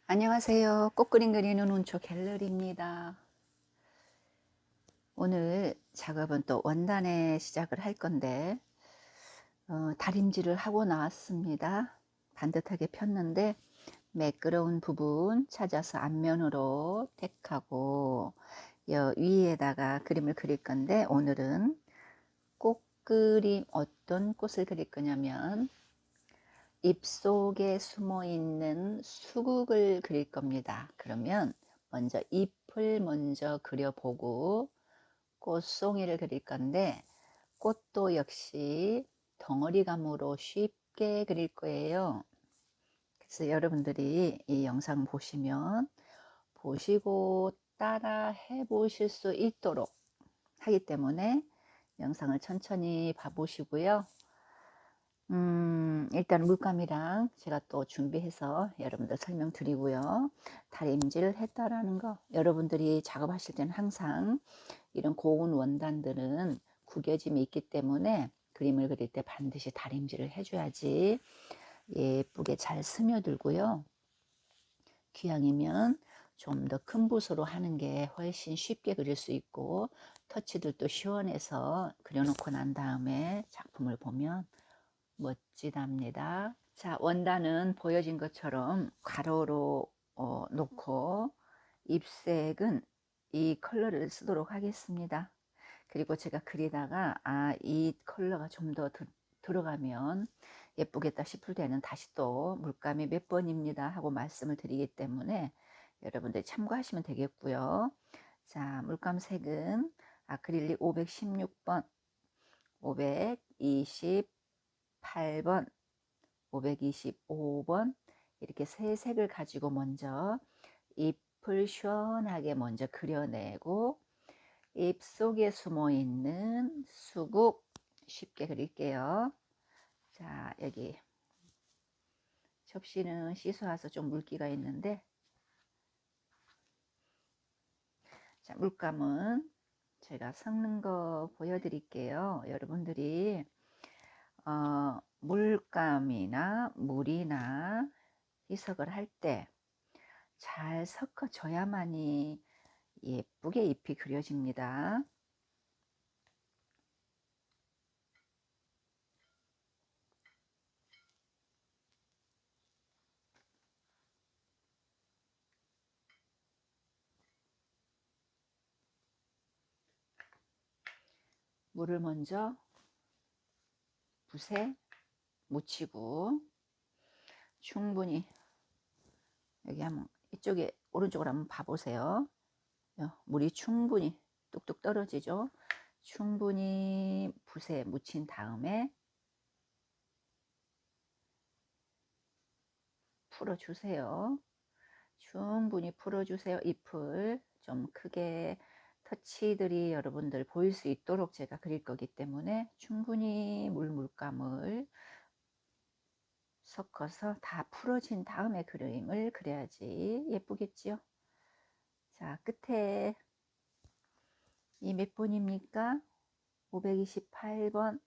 안녕하세요. 꽃그림 그리는 운초 갤러리입니다. 오늘 작업은 또 원단에 시작을 할 건데 다림질을 하고 나왔습니다. 반듯하게 폈는데 매끄러운 부분 찾아서 앞면으로 택하고 위에다가 그림을 그릴 건데, 오늘은 꽃그림, 어떤 꽃을 그릴 거냐면 잎 속에 숨어 있는 수국을 그릴 겁니다. 그러면 먼저 잎을 먼저 그려보고 꽃송이를 그릴 건데, 꽃도 역시 덩어리감으로 쉽게 그릴 거예요. 그래서 여러분들이 이 영상 보시고 따라 해 보실 수 있도록 하기 때문에 영상을 천천히 봐보시고요. 일단 물감이랑 제가 또 준비해서 여러분들 설명드리고요. 다림질을 했다라는 거, 여러분들이 작업하실 때는 항상 이런 고운 원단들은 구겨짐이 있기 때문에 그림을 그릴 때 반드시 다림질을 해줘야지 예쁘게 잘 스며들고요. 기왕이면 좀 더 큰 붓으로 하는 게 훨씬 쉽게 그릴 수 있고, 터치들도 시원해서 그려놓고 난 다음에 작품을 보면 멋지답니다. 자, 원단은 보여진 것처럼 가로로 놓고 잎색은 이 컬러를 쓰도록 하겠습니다. 그리고 제가 그리다가 이 컬러가 좀 더 들어가면 예쁘겠다 싶을 때는 다시 또 물감이 몇 번입니다 하고 말씀을 드리기 때문에 여러분들 참고하시면 되겠고요. 자, 물감 색은 아크릴릭 516번, 528번, 525번 이렇게 세 색을 가지고 먼저 잎을 시원하게 먼저 그려내고, 잎 속에 숨어 있는 수국 쉽게 그릴게요. 자, 여기 접시는 씻어와서 좀 물기가 있는데, 자, 물감은 제가 섞는 거 보여드릴게요. 여러분들이 물감이나 물이나 희석을 할 때 잘 섞어줘야만이 예쁘게 잎이 그려집니다. 물을 먼저 붓에 묻히고 충분히, 여기 한번 이쪽에 오른쪽으로 한번 봐보세요. 물이 충분히 뚝뚝 떨어지죠. 충분히 붓에 묻힌 다음에 풀어주세요. 충분히 풀어주세요. 잎을 좀 크게 터치들이 여러분들 보일 수 있도록 제가 그릴 거기 때문에 충분히 물감을 섞어서 다 풀어진 다음에 그림을 그려야지 예쁘겠지요. 자, 끝에 이 몇 번입니까? 528번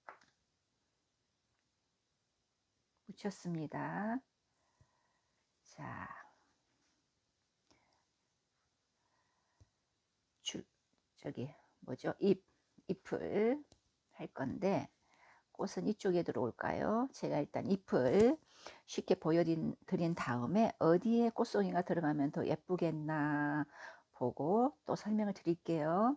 붙였습니다. 자, 저기 뭐죠? 잎을 할 건데, 꽃은 이쪽에 들어올까요? 제가 일단 잎을 쉽게 보여드린 다음에 어디에 꽃송이가 들어가면 더 예쁘겠나 보고 또 설명을 드릴게요.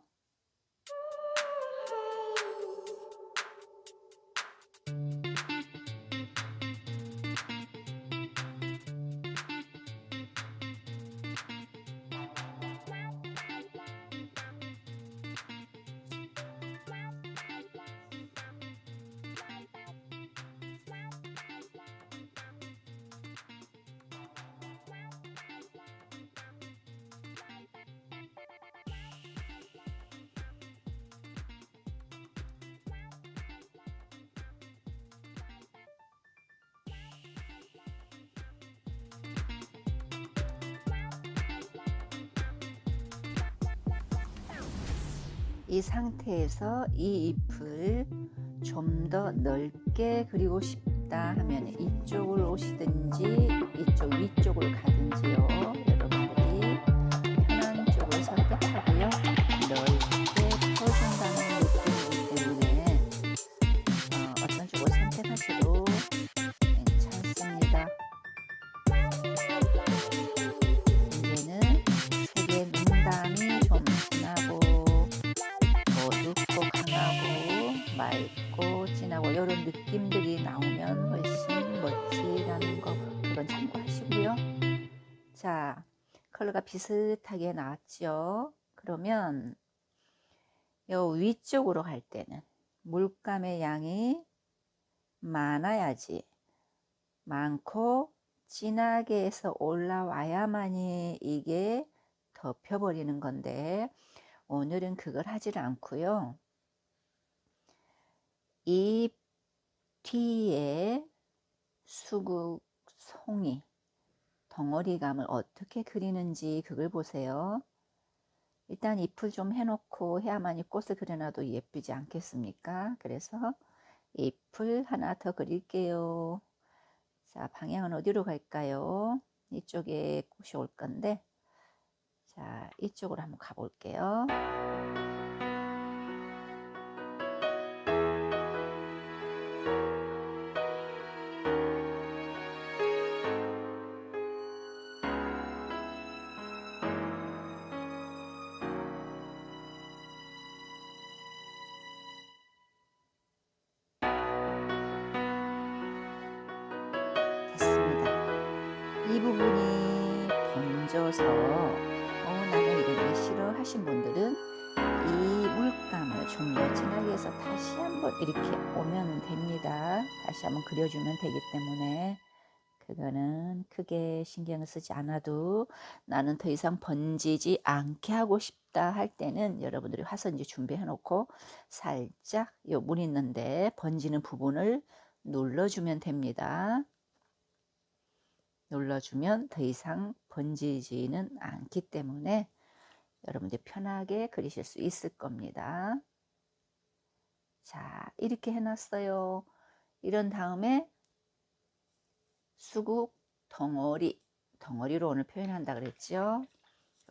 이 상태에서 이 잎을 좀 더 넓게 그리고 싶다 하면 이쪽으로 오시든지 이쪽 위쪽으로 가든지요. 여러분들이 편한 쪽을 선택하고요. 넓게 퍼준다는 느낌이기 때문에 어떤 쪽을 선택하셔도 괜찮습니다. 이제는 색의 눈감이 좀 진하고 어둡고 강하고 맑고 진하고 이런 느낌들이 나오면 훨씬 멋지다는 거 그건 참고하시고요. 자, 컬러가 비슷하게 나왔죠. 그러면 요 위쪽으로 갈 때는 물감의 양이 많아야지, 많고 진하게 해서 올라와야만이 이게 덮여버리는 건데 오늘은 그걸 하질 않고요. 잎 뒤에 수국 송이 덩어리감을 어떻게 그리는지 그걸 보세요. 일단 잎을 좀 해놓고 해야만이 꽃을 그려놔도 예쁘지 않겠습니까? 그래서 잎을 하나 더 그릴게요. 자, 방향은 어디로 갈까요? 이쪽에 꽃이 올 건데, 자, 이쪽으로 한번 가볼게요. 이 부분이 번져서 나는 이런 게 싫어 하신 분들은 이 물감을 좀 더 진하게 해서 다시 한번 이렇게 오면 됩니다. 다시 한번 그려주면 되기 때문에 그거는 크게 신경을 쓰지 않아도 나는 더 이상 번지지 않게 하고 싶다 할 때는 여러분들이 화선지 준비해 놓고 살짝 요 물 있는데 번지는 부분을 눌러주면 됩니다. 눌러주면 더 이상 번지지는 않기 때문에 여러분들 편하게 그리실 수 있을 겁니다. 자, 이렇게 해놨어요. 이런 다음에 수국 덩어리로 오늘 표현한다 그랬죠.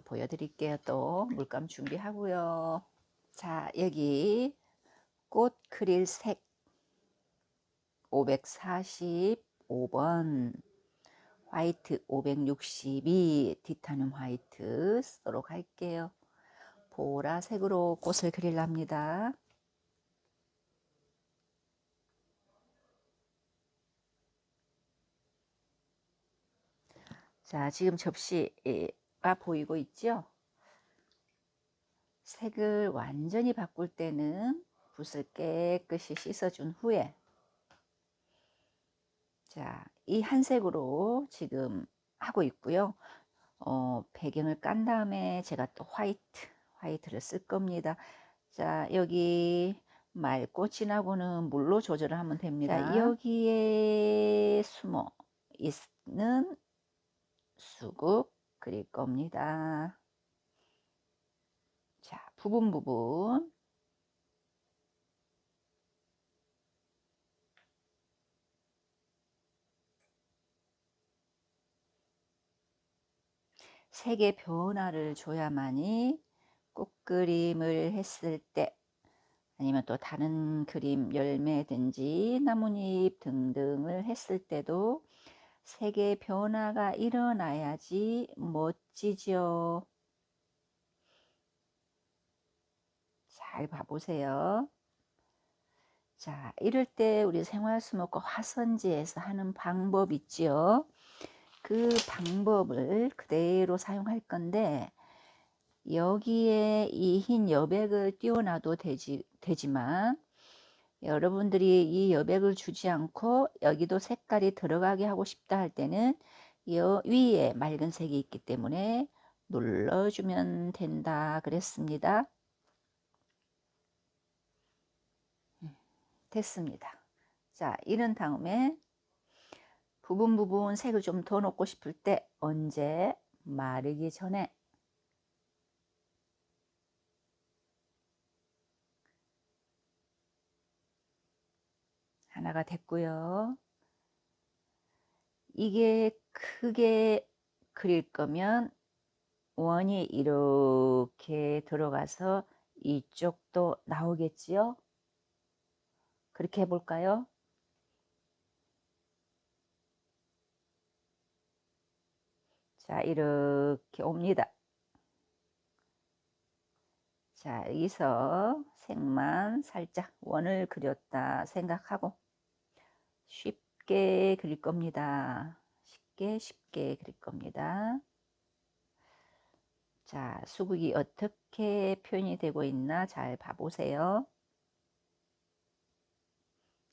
보여드릴게요. 또 물감 준비하고요. 자, 여기 꽃 그릴 색 545번 화이트 562 티타늄 화이트 쓰도록 할게요. 보라색으로 꽃을 그리랍니다. 자, 지금 접시가 보이고 있죠? 색을 완전히 바꿀 때는 붓을 깨끗이 씻어준 후에 자, 이 한 색으로 지금 하고 있고요. 배경을 깐 다음에 제가 또 화이트를 쓸 겁니다. 자, 여기 맑고 진하고는 물로 조절을 하면 됩니다. 자, 여기에 숨어 있는 수국 그릴 겁니다. 자, 부분 색의 변화를 줘야만이 꽃그림을 했을 때 아니면 또 다른 그림 열매든지 나뭇잎 등등을 했을 때도 색의 변화가 일어나야지 멋지죠. 잘 봐보세요. 자, 이럴 때 우리 생활수목과 화선지에서 하는 방법 있지요. 그 방법을 그대로 사용할 건데 여기에 이 흰 여백을 띄워놔도 되지만 여러분들이 이 여백을 주지 않고 여기도 색깔이 들어가게 하고 싶다 할 때는 위에 맑은 색이 있기 때문에 눌러주면 된다 그랬습니다. 됐습니다. 자, 이런 다음에 부분 색을 좀 더 넣고 싶을 때 언제 마르기 전에 하나가 됐고요. 이게 크게 그릴 거면 원이 이렇게 들어가서 이쪽도 나오겠지요? 그렇게 해볼까요? 자, 이렇게 옵니다. 자, 여기서 색만 살짝 원을 그렸다 생각하고 쉽게 그릴 겁니다. 쉽게 그릴 겁니다. 자, 수국이 어떻게 표현이 되고 있나 잘 봐보세요.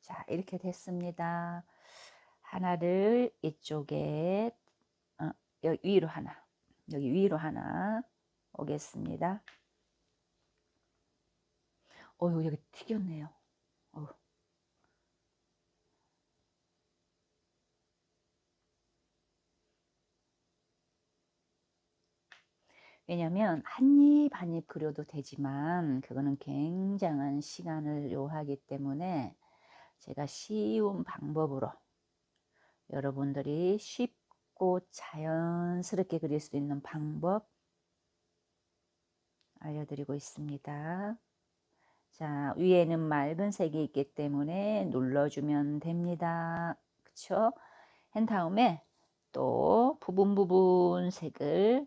자, 이렇게 됐습니다. 하나를 이쪽에 여기 위로 하나, 여기 위로 하나 오겠습니다. 여기 튀겼네요. 왜냐면 한입 한입 그려도 되지만 그거는 굉장한 시간을 요하기 때문에 제가 쉬운 방법으로 여러분들이 쉽고 자연스럽게 그릴 수 있는 방법 알려드리고 있습니다. 자, 위에는 맑은 색이 있기 때문에 눌러주면 됩니다. 그쵸? 한 다음에 또 부분 색을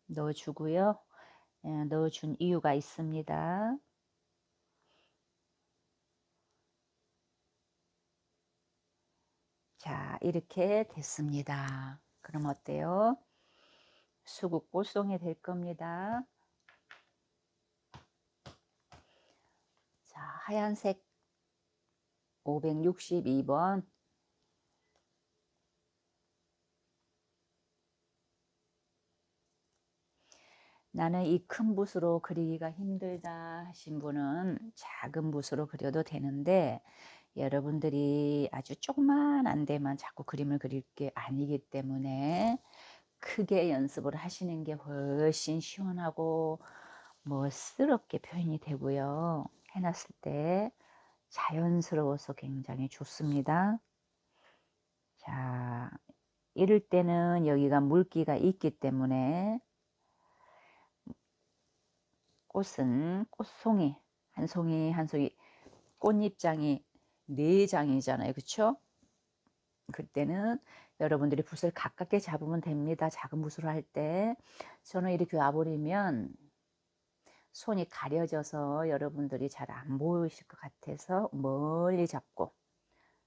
넣어주고요. 넣어준 이유가 있습니다. 자, 이렇게 됐습니다. 그럼 어때요? 수국 꽃송이 될 겁니다. 자, 하얀색 562번. 나는 이 큰 붓으로 그리기가 힘들다 하신 분은 작은 붓으로 그려도 되는데 여러분들이 아주 조그만한 데만 자꾸 그림을 그릴 게 아니기 때문에 크게 연습을 하시는 게 훨씬 시원하고 멋스럽게 표현이 되고요. 해놨을 때 자연스러워서 굉장히 좋습니다. 자, 이럴 때는 여기가 물기가 있기 때문에 꽃은 꽃송이 한 송이 한 송이 꽃잎장이 4장이잖아요. 그쵸? 그때는 여러분들이 붓을 가깝게 잡으면 됩니다. 작은 붓으로 할 때. 저는 이렇게 와버리면 손이 가려져서 여러분들이 잘 안 보이실 것 같아서 멀리 잡고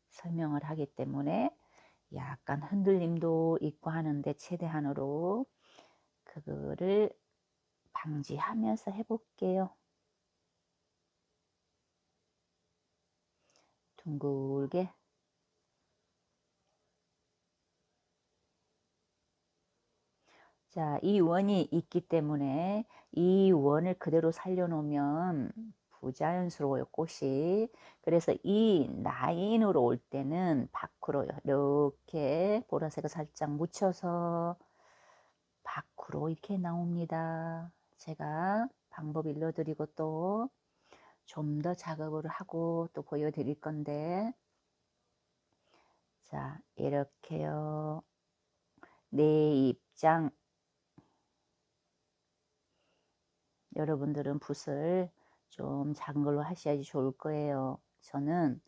설명을 하기 때문에 약간 흔들림도 있고 하는데 최대한으로 그거를 방지하면서 해볼게요. 둥글게. 자, 이 원이 있기 때문에 이 원을 그대로 살려놓으면 부자연스러워요, 꽃이. 그래서 이 라인으로 올 때는 밖으로 이렇게 보라색을 살짝 묻혀서 밖으로 이렇게 나옵니다. 제가 방법 일러드리고 또 좀 더 작업을 하고 또 보여드릴 건데, 자, 이렇게요. 내 입장. 여러분들은 붓을 좀 작은 걸로 하셔야지 좋을 거예요. 저는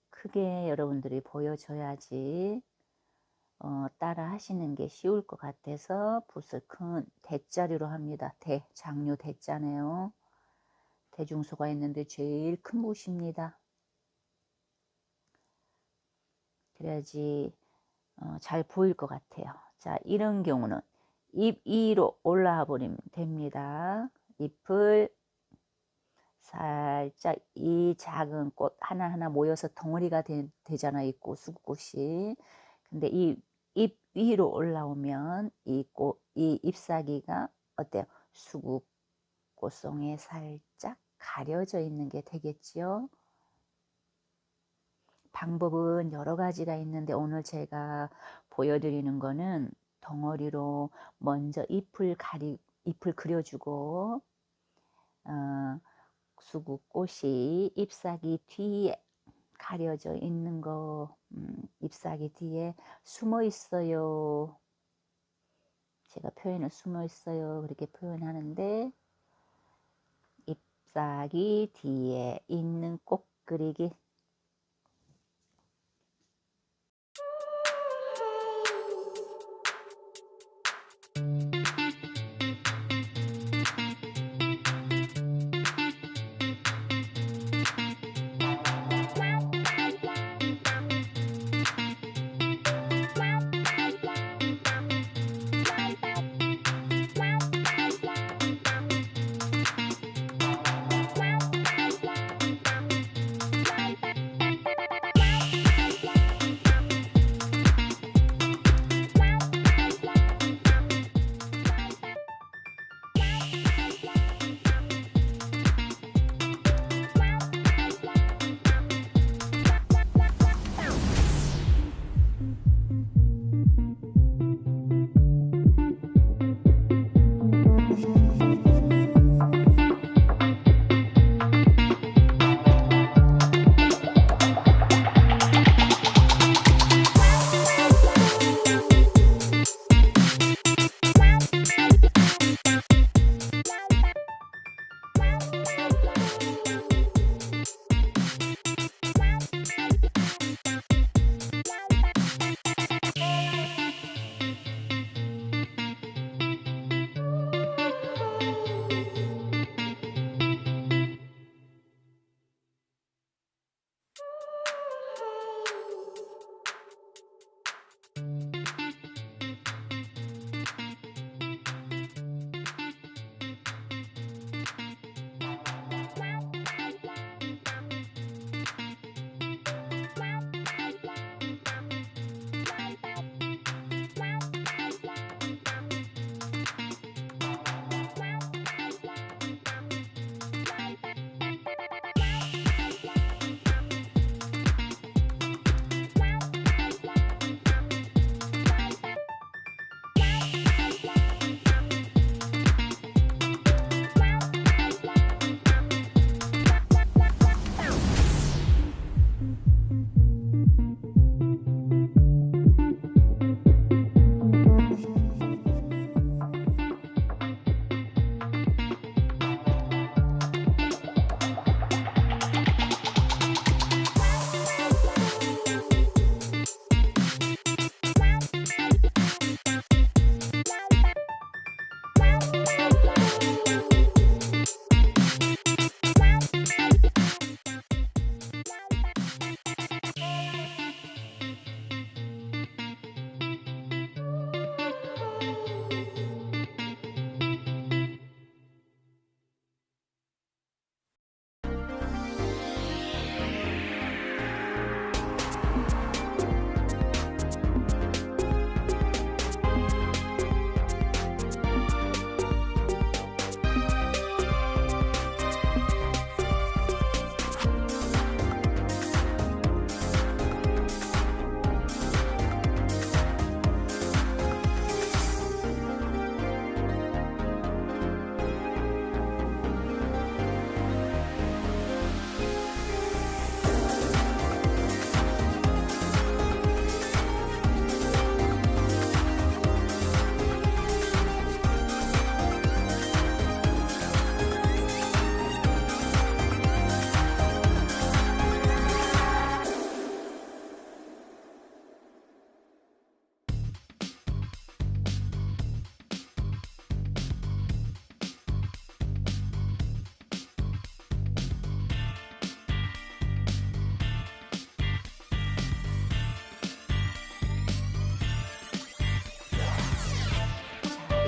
크게 여러분들이 보여줘야지 따라 하시는 게 쉬울 것 같아서 붓을 큰 대자리로 합니다. 장류 대자네요. 대중소가 있는데 제일 큰 붓입니다. 그래야지 잘 보일 것 같아요. 자, 이런 경우는 잎 위로 올라와 버리면 됩니다. 잎을 살짝 이 작은 꽃 하나하나 모여서 덩어리가 되잖아요. 이 수국꽃이. 근데 이 잎 위로 올라오면 이 잎사귀가 어때요? 수국 꽃송이에 살짝 가려져 있는 게 되겠지요. 방법은 여러 가지가 있는데 오늘 제가 보여드리는 거는 덩어리로 먼저 잎을 그려주고 수국 꽃이 잎사귀 뒤에 가려져 있는 거 잎사귀 뒤에 숨어 있어요. 제가 표현을 숨어 있어요 그렇게 표현하는데, 잎사귀 뒤에 있는 꽃 그리기.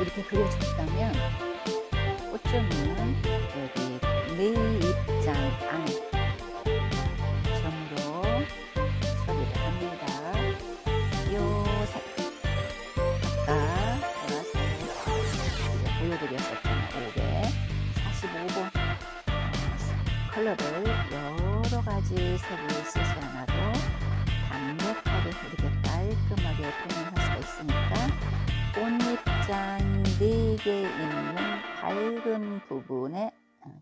이렇게 그려졌다면 꽃점은 여기 내입장 안에 점으로 처리를 합니다. 요 아까 보라색 보여드렸었던 545번 컬러를 여러 가지 색을 쓰지 않아도 강력하게 이렇게 깔끔하게 표현할 수가 있으니까 꽃잎장 4개 있는 밝은 부분에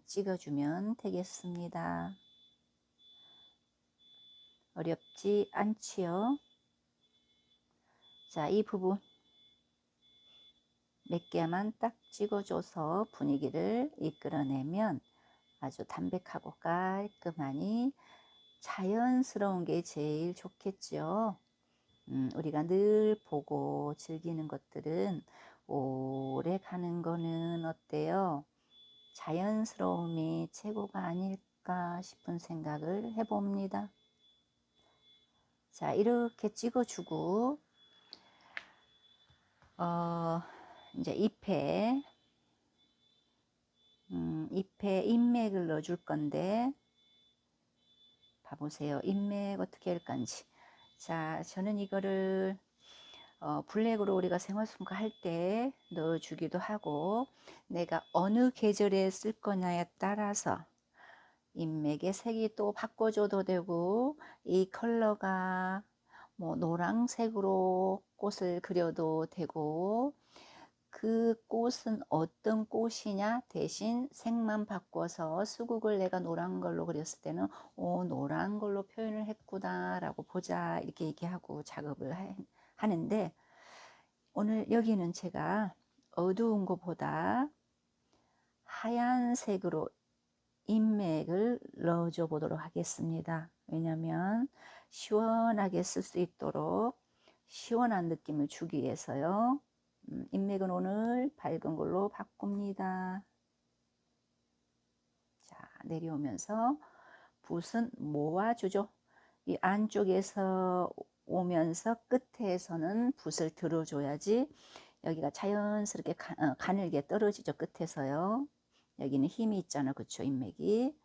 찍어주면 되겠습니다. 어렵지 않지요. 자, 이 부분 몇 개만 딱 찍어줘서 분위기를 이끌어내면 아주 담백하고 깔끔하니 자연스러운 게 제일 좋겠죠. 우리가 늘 보고 즐기는 것들은 오래 가는 거는 어때요? 자연스러움이 최고가 아닐까 싶은 생각을 해봅니다. 자, 이렇게 찍어주고 이제 잎에 인맥을 넣어줄 건데 봐보세요. 인맥 어떻게 할 건지. 자, 저는 이거를 블랙으로 우리가 생활순가 할 때 넣어주기도 하고, 내가 어느 계절에 쓸 거냐에 따라서 인맥의 색이 또 바꿔줘도 되고, 이 컬러가 뭐 노란색으로 꽃을 그려도 되고, 그 꽃은 어떤 꽃이냐 대신 색만 바꿔서 수국을 내가 노란 걸로 그렸을 때는 노란 걸로 표현을 했구나 라고 보자 이렇게 얘기하고 작업을 하는데, 오늘 여기는 제가 어두운 것보다 하얀색으로 인맥을 넣어줘 보도록 하겠습니다. 왜냐하면 시원하게 쓸 수 있도록 시원한 느낌을 주기 위해서요. 인맥은 오늘 밝은 걸로 바꿉니다. 자, 내려오면서 붓은 모아주죠. 이 안쪽에서 오면서 끝에서는 붓을 들어줘야지 여기가 자연스럽게 가늘게 떨어지죠. 끝에서요. 여기는 힘이 있잖아. 그쵸? 인맥이.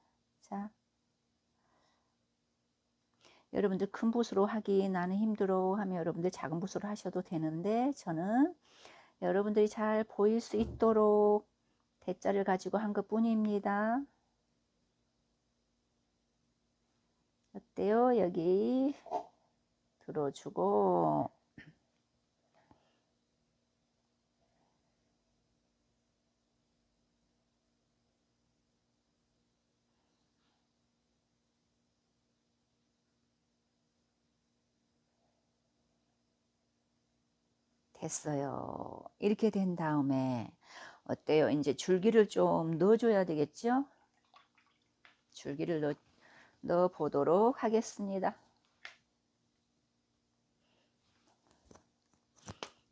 자, 여러분들 큰 붓으로 하기 나는 힘들어 하면 여러분들 작은 붓으로 하셔도 되는데, 저는 여러분들이 잘 보일 수 있도록 대자를 가지고 한 것 뿐입니다. 어때요? 여기 들어주고, 됐어요. 이렇게 된 다음에 어때요? 이제 줄기를 좀 넣어줘야 되겠죠? 줄기를 넣어 보도록 하겠습니다.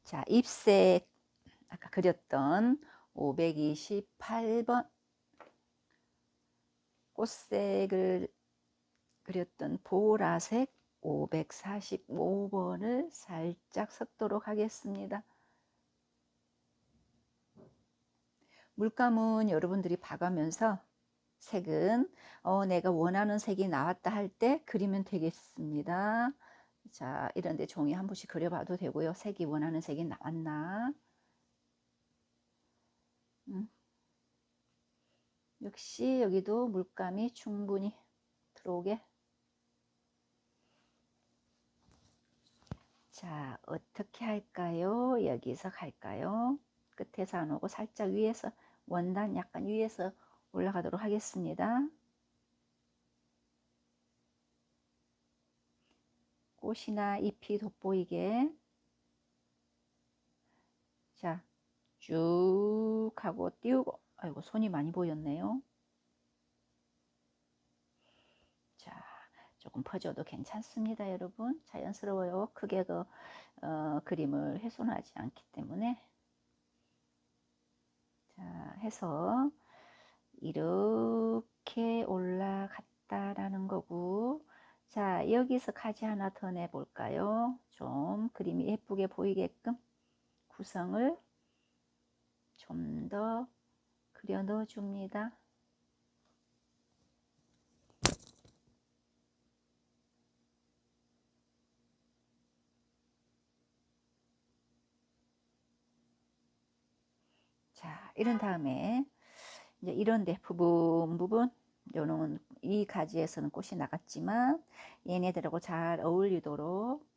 자, 잎색 아까 그렸던 528번 꽃색을 그렸던 보라색 545번을 살짝 섞도록 하겠습니다. 물감은 여러분들이 봐가면서 색은 내가 원하는 색이 나왔다 할 때 그리면 되겠습니다. 자, 이런데 종이 한 번씩 그려봐도 되고요. 색이 원하는 색이 나왔나. 역시 여기도 물감이 충분히 들어오게. 자, 어떻게 할까요? 여기서 갈까요? 끝에서 안 오고 살짝 위에서, 원단 약간 위에서 올라가도록 하겠습니다. 꽃이나 잎이 돋보이게. 자, 쭉 하고 띄우고, 아이고 손이 많이 보였네요. 자, 조금 퍼져도 괜찮습니다. 여러분 자연스러워요. 크게 그림을 훼손하지 않기 때문에. 자, 해서 이렇게 올라갔다라는 거고, 자, 여기서 가지 하나 더 내볼까요? 좀 그림이 예쁘게 보이게끔 구성을 좀 더 그려 넣어 줍니다. 자, 이런 다음에 이제 이런데 부분 요는 이 가지에서는 꽃이 나갔지만 얘네들하고 잘 어울리도록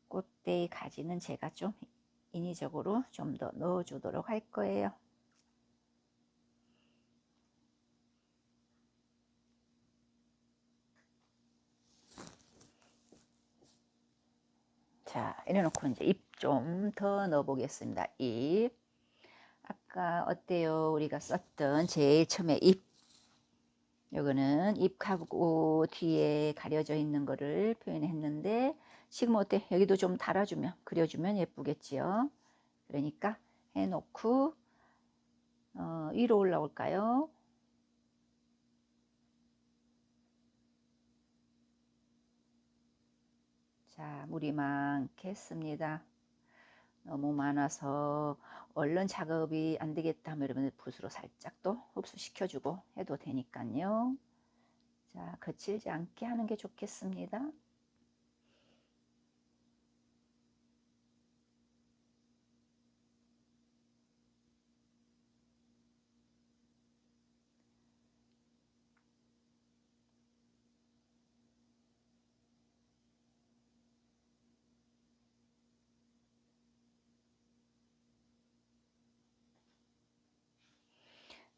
꽃대의 가지는 제가 좀 인위적으로 좀 더 넣어 주도록 할 거예요. 이래 놓고 이제 잎 좀 더 넣어 보겠습니다. 잎. 아까 어때요? 우리가 썼던 제일 처음에 잎. 요거는 잎하고 뒤에 가려져 있는 거를 표현했는데, 지금 어때? 여기도 좀 달아주면, 그려주면 예쁘겠지요. 그러니까 해놓고 위로 올라올까요? 자, 물이 많겠습니다. 너무 많아서 얼른 작업이 안 되겠다 하면 여러분 붓으로 살짝 또 흡수시켜주고 해도 되니까요. 자, 거칠지 않게 하는 게 좋겠습니다.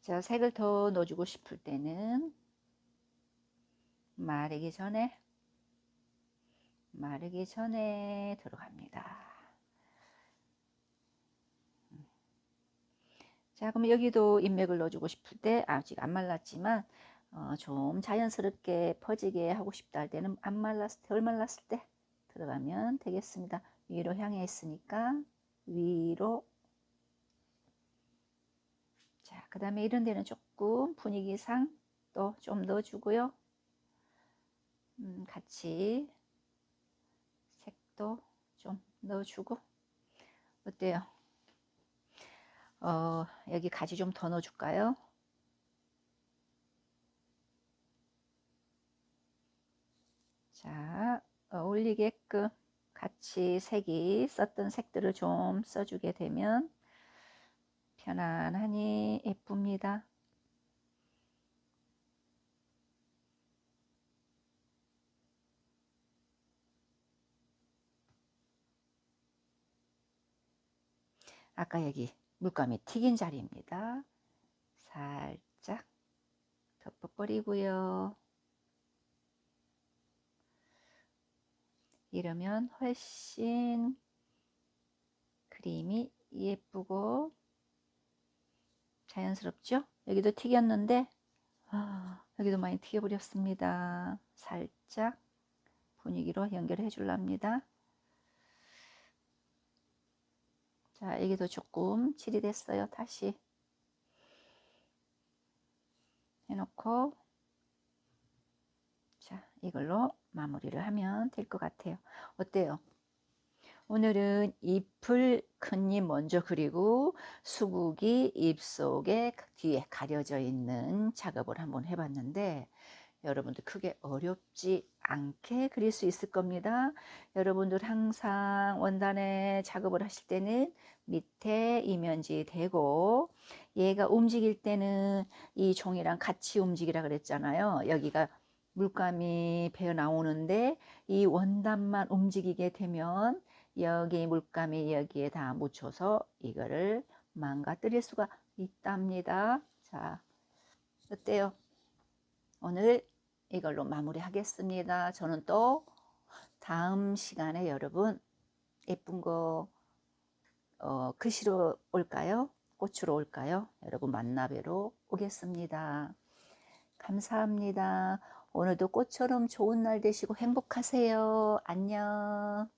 자, 색을 더 넣어주고 싶을 때는 마르기 전에 들어갑니다. 자, 그럼 여기도 인맥을 넣어주고 싶을 때, 아직 안 말랐지만 좀 자연스럽게 퍼지게 하고 싶다 할 때는 덜 말랐을 때 들어가면 되겠습니다. 위로 향해 있으니까 위로. 자, 그 다음에 이런 데는 조금 분위기상 또 좀 넣어주고요. 같이 색도 좀 넣어주고. 어때요? 여기 가지 좀 더 넣어줄까요? 자, 어울리게끔 같이 색이 썼던 색들을 좀 써주게 되면 편안하니 예쁩니다. 아까 여기 물감이 튀긴 자리입니다. 살짝 덮어버리고요. 이러면 훨씬 그림이 예쁘고 자연스럽죠? 여기도 튀겼는데 여기도 많이 튀겨버렸습니다. 살짝 분위기로 연결해 주랍니다. 자, 여기도 조금 칠이 됐어요. 다시 해놓고, 자, 이걸로 마무리를 하면 될 것 같아요. 어때요? 오늘은 잎을 큰 잎 먼저 그리고 수국이 잎 속에 뒤에 가려져 있는 작업을 한번 해봤는데, 여러분들 크게 어렵지 않게 그릴 수 있을 겁니다. 여러분들 항상 원단에 작업을 하실 때는 밑에 이면지 대고, 얘가 움직일 때는 이 종이랑 같이 움직이라 그랬잖아요. 여기가 물감이 배어 나오는데 이 원단만 움직이게 되면 여기 물감이 여기에 다 묻혀서 이거를 망가뜨릴 수가 있답니다. 자, 어때요? 오늘 이걸로 마무리하겠습니다. 저는 또 다음 시간에 여러분 예쁜 거 글씨로 올까요? 꽃으로 올까요? 여러분 만나 뵈러 오겠습니다. 감사합니다. 오늘도 꽃처럼 좋은 날 되시고 행복하세요. 안녕.